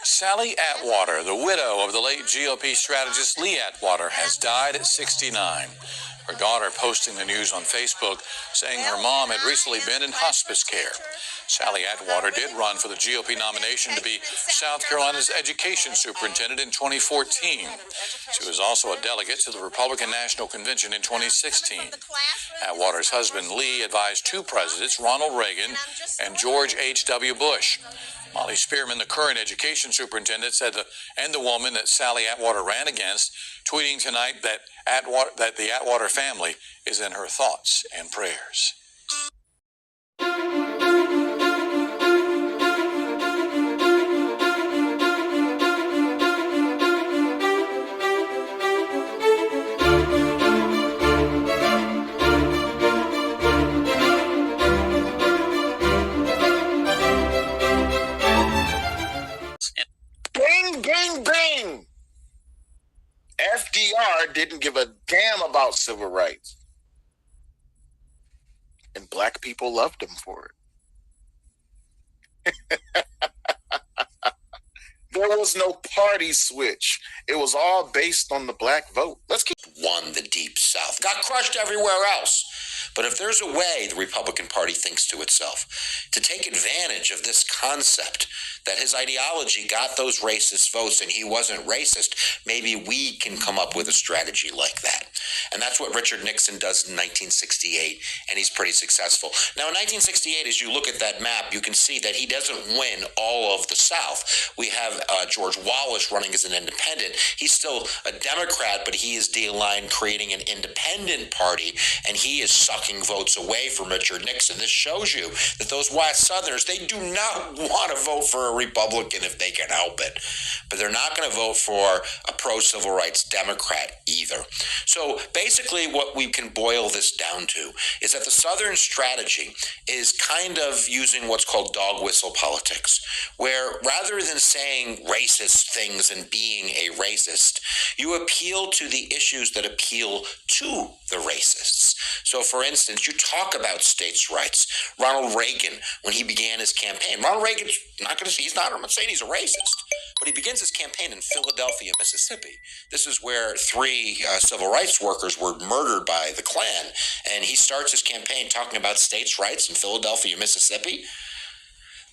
Sally Atwater, the widow of the late GOP strategist Lee Atwater, has died at 69. Her daughter posting the news on Facebook, saying her mom had recently been in hospice care. Sally Atwater did run for the GOP nomination to be South Carolina's education superintendent in 2014. She was also a delegate to the Republican National Convention in 2016. Atwater's husband Lee advised two presidents, Ronald Reagan and George H.W. Bush. Molly Spearman, the current education superintendent, said the woman that Sally Atwater ran against, tweeting tonight that the Atwater family is in her thoughts and prayers. Bing, bing, bing. FDR didn't give a damn about civil rights. And black people loved him for it. There was no party switch. It was all based on the black vote. Let's keep won the Deep South. Got crushed everywhere else. But if there's a way, the Republican Party thinks to itself, to take advantage of this concept that his ideology got those racist votes and he wasn't racist, maybe we can come up with a strategy like that. And that's what Richard Nixon does in 1968, and he's pretty successful. Now, in 1968, as you look at that map, you can see that he doesn't win all of the South. We have George Wallace running as an independent. He's still a Democrat, but he is de-aligned, creating an independent party, and he is sucking votes away from Richard Nixon. This shows you that those white Southerners, they do not want to vote for a Republican if they can help it. But they're not going to vote for a pro-civil rights Democrat either. So basically what we can boil this down to is that the Southern strategy is kind of using what's called dog whistle politics, where rather than saying racist things and being a racist, you appeal to the issues that appeal to the racists. So, for instance, you talk about states' rights. Ronald Reagan, when he began his campaign, Ronald Reagan's I'm not saying he's a racist, but he begins his campaign in Philadelphia, Mississippi. This is where three civil rights workers were murdered by the Klan, and he starts his campaign talking about states' rights in Philadelphia, Mississippi.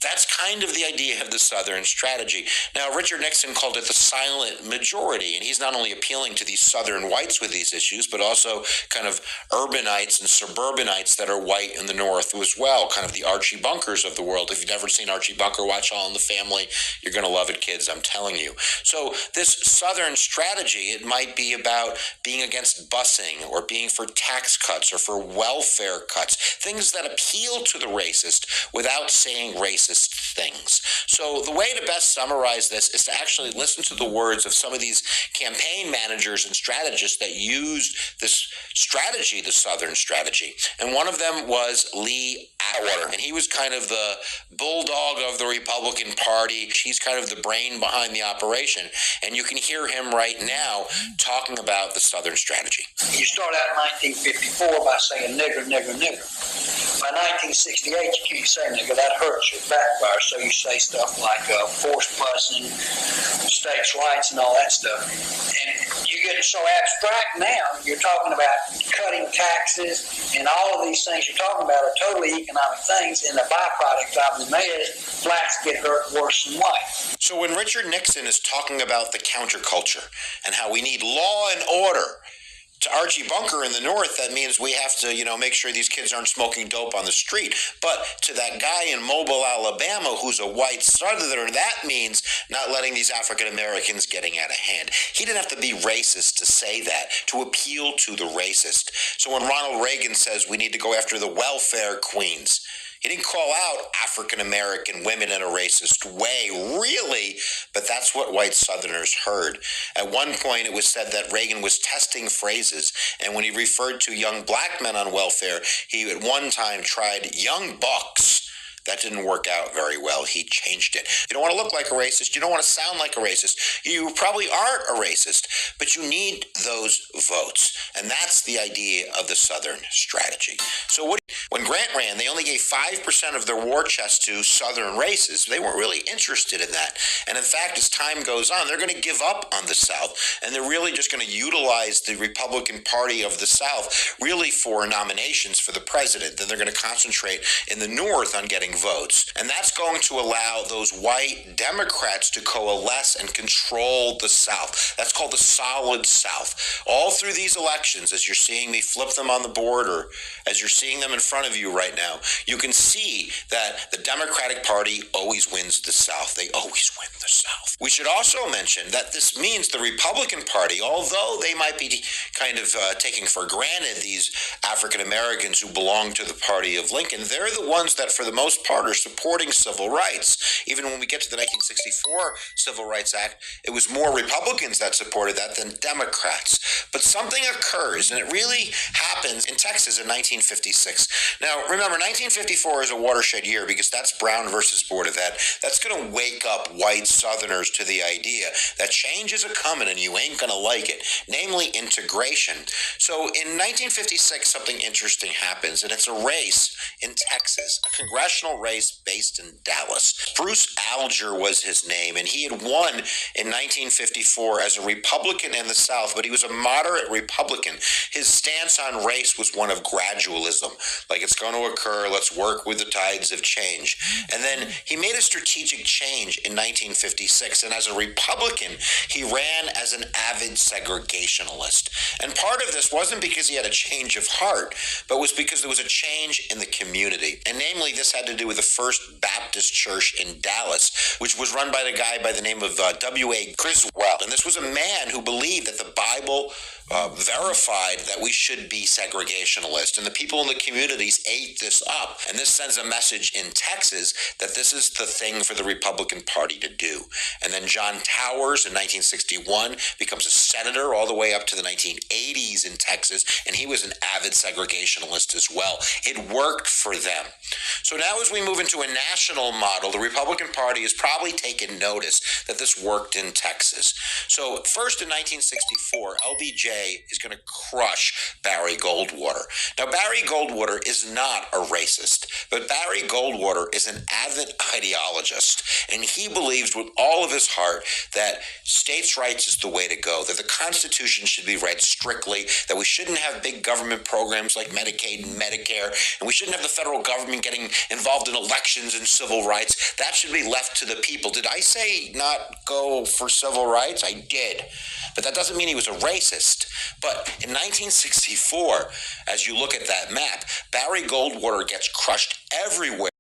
That's kind of the idea of the Southern strategy. Now, Richard Nixon called it the silent majority, and he's not only appealing to these Southern whites with these issues, but also kind of urbanites and suburbanites that are white in the North as well, kind of the Archie Bunkers of the world. If you've never seen Archie Bunker, watch All in the Family. You're going to love it, kids, I'm telling you. So this Southern strategy, it might be about being against busing or being for tax cuts or for welfare cuts, things that appeal to the racist without saying racist things. So the way to best summarize this is to actually listen to the words of some of these campaign managers and strategists that used this strategy, the Southern strategy. And one of them was Lee Atwater, and he was kind of the bulldog of the Republican Party. He's kind of the brain behind the operation. And you can hear him right now talking about the Southern strategy. You start out in 1954 by saying nigger, nigger, nigger. By 1968, you can't say nigger. That hurts your backfire. So you say stuff like forced busing, states' rights, and all that stuff. And you get so abstract now, you're talking about cutting taxes, and all of these things you're talking about are totally economic things, and the byproduct of them is blacks get hurt worse than white. So when Richard Nixon is talking about the counterculture and how we need law and order, to Archie Bunker in the North, that means we have to, make sure these kids aren't smoking dope on the street. But to that guy in Mobile, Alabama, who's a white Southerner, that means not letting these African Americans getting out of hand. He didn't have to be racist to say that, to appeal to the racist. So when Ronald Reagan says we need to go after the welfare queens, he didn't call out African American women in a racist way, really, but that's what white Southerners heard. At one point, it was said that Reagan was testing phrases, and when he referred to young black men on welfare, he at one time tried young bucks. That didn't work out very well. He changed it. You don't want to look like a racist. You don't want to sound like a racist. You probably aren't a racist, but you need those votes. And that's the idea of the Southern strategy. So when Grant ran, they only gave 5% of their war chest to Southern races. They weren't really interested in that. And in fact, as time goes on, they're going to give up on the South, and they're really just going to utilize the Republican Party of the South really for nominations for the president. Then they're going to concentrate in the North on getting votes. And that's going to allow those white Democrats to coalesce and control the South. That's called the solid South. All through these elections, as you're seeing me flip them on the board, or as you're seeing them in front of you right now, you can see that the Democratic Party always wins the South. They always win the South. We should also mention that this means the Republican Party, although they might be kind of taking for granted these African Americans who belong to the party of Lincoln, they're the ones that for the most part are supporting civil rights. Even when we get to the 1964 Civil Rights Act, it was more Republicans that supported that than Democrats. But something occurs, and it really happens in Texas in 1956. Now, remember, 1954 is a watershed year because that's Brown versus Board of Ed. That's going to wake up white Southerners to the idea that change is a-coming and you ain't going to like it, namely integration. So in 1956, something interesting happens, and it's a race in Texas, a congressional race based in Dallas. Bruce Alger was his name, and he had won in 1954 as a Republican in the South, but he was a moderate Republican. His stance on race was one of gradualism, like it's going to occur, let's work with the tides of change. And then he made a strategic change in 1956, and as a Republican, he ran as an avid segregationalist. And part of this wasn't because he had a change of heart, but was because there was a change in the community. And namely, this had to do with the First Baptist Church in Dallas, which was run by the guy by the name of W.A. Griswold. And this was a man who believed that the Bible verified that we should be segregationist, and the people in the communities ate this up. And this sends a message in Texas that this is the thing for the Republican Party to do. And then John Towers in 1961 becomes a senator all the way up to the 1980s in Texas, and he was an avid segregationalist as well. It worked for them. So now as we move into a national model, the Republican Party has probably taken notice that this worked in Texas. So first in 1964, LBJ is going to crush Barry Goldwater. Now, Barry Goldwater is not a racist, but Barry Goldwater is an avid ideologist, and he believes with all of his heart that states' rights is the way to go, that the Constitution should be read strictly, that we shouldn't have big government programs like Medicaid and Medicare, and we shouldn't have the federal government getting involved in elections and civil rights. That should be left to the people. Did I say not go for civil rights? I did. But that doesn't mean he was a racist. But in 1964, as you look at that map, Barry Goldwater gets crushed everywhere.